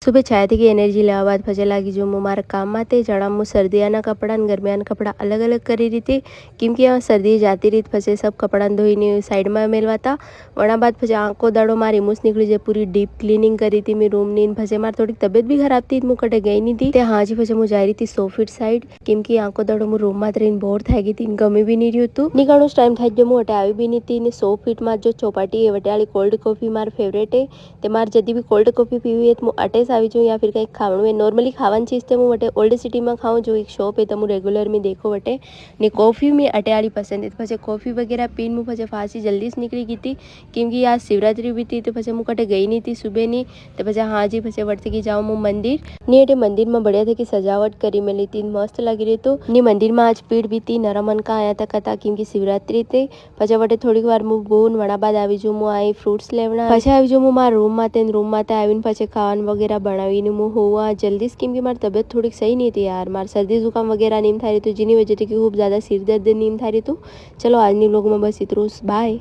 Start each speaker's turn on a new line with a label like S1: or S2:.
S1: सुबह चाय थी कि एनर्जी लेवा बाद પછી લાગી જો હું મારા કામમાં તે જણા હું શરદીયાના કપડાં અને ગરમિયાના કપડાં અલગ અલગ કરી રીતે કેમ કે આ શરદી જાતી રીત પછી સબ કપડાં ધોઈને સાઈડમાં મેલવાતા વણા બાદ પછી આંખો દાડો મારી મુસ નીકળી જે પૂરી ડીપ ક્લીનિંગ કરી હતી મેં રૂમની પછી મારી થોડીક તબિયત બી ખરાબ હતી હું કટે ગઈ નહીં હતી તે હાજી પછી હું જઈ રહી હતી સોફિટ સાઈડ કેમ કે આંખો દાડો હું રૂમમાં જ રહીને બોર થઈ ગઈ હતી ગમી બી નહીં રહ્યું હતું નીકળવાનો ટાઈમ થઈ ગયો હું અટે આવી બી નહીં હતી ને સોફિટમાં જો ચોપાટી એ વટાળી કોલ્ડ કોફી મારી ફેવરેટ है તે મારે જદી બી કોલ્ડ કોફી પીવી है હું अटे આવી जाऊँ या फिर कहीं खावणु है नॉर्मली खावन चीज़ तो मुझे ओल्ड सिटी में खाऊँ जो एक शॉप है तो मुझे रेगुलर में देखो वटे ने कॉफ़ी में अटेयाली पसंद है तो પછી कॉफ़ी वगैरह पीन मुझे પછી फांसी जल्दी से निकली गई थी क्योंकि आज शिवरात्रि भी थी तो પછી હું कटे गई नहीं थी सुबह नहीं तो પછી हाँ जी પછી वर्ती की जाऊँ હું मंदिर ने अटे मंदिर में बढ़िया थे कि सजावट करी मिली थी मस्त लगी रही तो ने मंदिर में आज भीड़ भी थी नरम मन का आया था कथा क्योंकि शिवरात्रि थे પછી वटे थोड़ी बार मुँह बोन वड़ा बाद आई जो मुँह आई फ्रूट्स लेवना પછી આવી जो मुँह मार रूम में आवीने પછી ખાવાનું वगैरह बनावीने હું હોવા जल्दी કેમ કે મારી તબિયત થોડીક સહી નહીં હતી યાર મારી શરદી जुकाम वगैरह नहीं था रही तो जिनी वजह से खूब ज़्यादा सिर दर्द नहीं था रही तो चलो आज व्लॉग में बस इतना बाय।